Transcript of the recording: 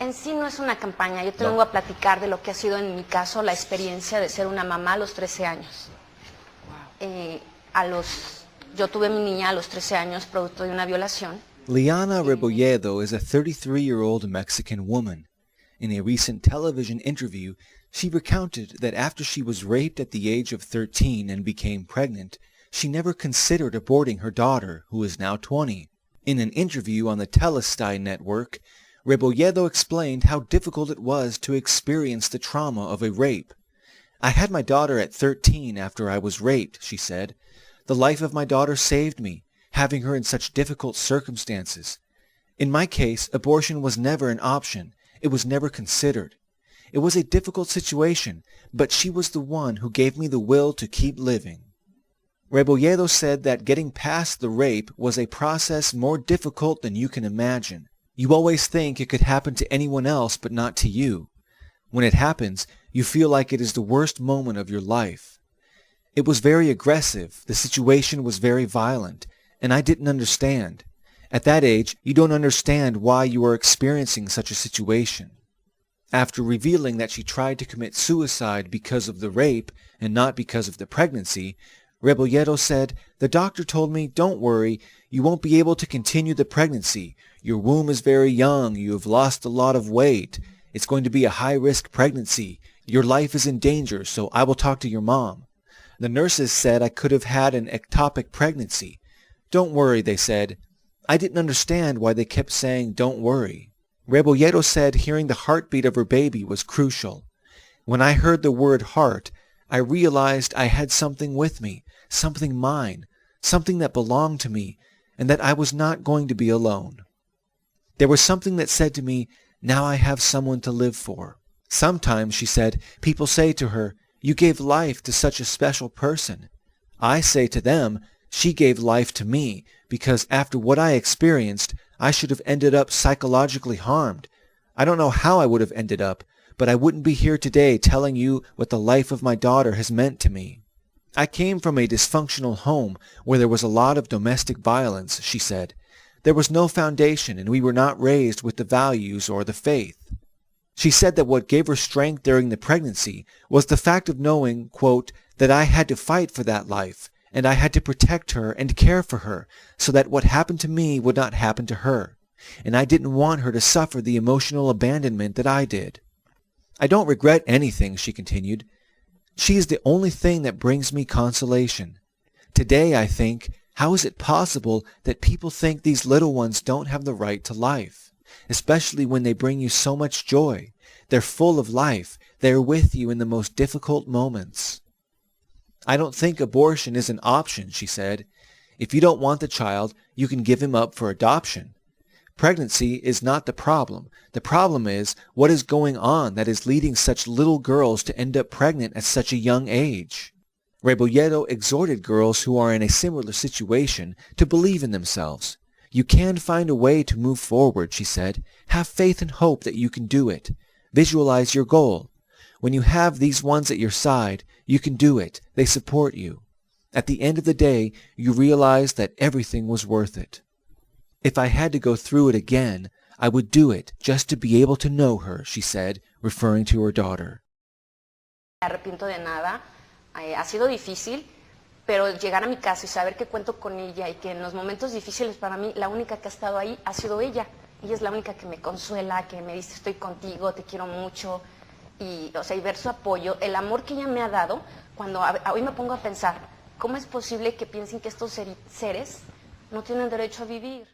En sí no es una campaña, yo te vengo a platicar de lo que ha sido en mi caso la experiencia de ser una mamá a los 13 años. Yo tuve mi niña a los 13 años producto de una violación. Lianna Rebolledo is a 33-year-old Mexican woman. In a recent television interview, she recounted that after she was raped at the age of 13 and became pregnant, she never considered aborting her daughter, who is now 20. In an interview on the Telestai network, Rebolledo explained how difficult it was to experience the trauma of a rape. "I had my daughter at 13 after I was raped," she said. "The life of my daughter saved me, having her in such difficult circumstances. In my case, abortion was never an option. It was never considered. It was a difficult situation, but she was the one who gave me the will to keep living." Rebolledo said that getting past the rape was a process more difficult than you can imagine. You always think it could happen to anyone else but not to you. When it happens, you feel like it is the worst moment of your life. It was very aggressive, the situation was very violent, and I didn't understand. At that age, you don't understand why you are experiencing such a situation. After revealing that she tried to commit suicide because of the rape and not because of the pregnancy, Rebolledo said, "The doctor told me, don't worry, you won't be able to continue the pregnancy. Your womb is very young, you have lost a lot of weight. It's going to be a high-risk pregnancy. Your life is in danger, so I will talk to your mom. The nurses said I could have had an ectopic pregnancy. Don't worry," they said. I didn't understand why they kept saying, "Don't worry." Rebolledo said hearing the heartbeat of her baby was crucial. "When I heard the word heart, I realized I had something with me, something mine, something that belonged to me, and that I was not going to be alone. There was something that said to me, now I have someone to live for." Sometimes, she said, people say to her, "You gave life to such a special person." I say to them, "She gave life to me, because after what I experienced, I should have ended up psychologically harmed. I don't know how I would have ended up, but I wouldn't be here today telling you what the life of my daughter has meant to me." I came from a dysfunctional home where there was a lot of domestic violence, she said. There was no foundation, and we were not raised with the values or the faith. She said that what gave her strength during the pregnancy was the fact of knowing, quote, "that I had to fight for that life, and I had to protect her and care for her, so that what happened to me would not happen to her. And I didn't want her to suffer the emotional abandonment that I did. I don't regret anything," she continued. "She is the only thing that brings me consolation. Today I think, how is it possible that people think these little ones don't have the right to life? Especially when they bring you so much joy. They're full of life. They are with you in the most difficult moments." "I don't think abortion is an option," she said. "If you don't want the child, you can give him up for adoption. Pregnancy is not the problem. The problem is what is going on that is leading such little girls to end up pregnant at such a young age." Rebolledo exhorted girls who are in a similar situation to believe in themselves. "You can find a way to move forward," she said. "Have faith and hope that you can do it. Visualize your goal. When you have these ones at your side, you can do it. They support you. At the end of the day, you realize that everything was worth it. If I had to go through it again, I would do it just to be able to know her," she said, referring to her daughter. No me arrepiento de nada. Ha sido difícil, pero llegar a mi casa y saber que cuento con ella y que en los momentos difíciles para mí la única que ha estado ahí ha sido ella. Ella es la única que me consuela, que me dice estoy contigo, te quiero mucho. Y ver su apoyo, el amor que ella me ha dado, cuando hoy me pongo a pensar, ¿cómo es posible que piensen que estos seres no tienen derecho a vivir?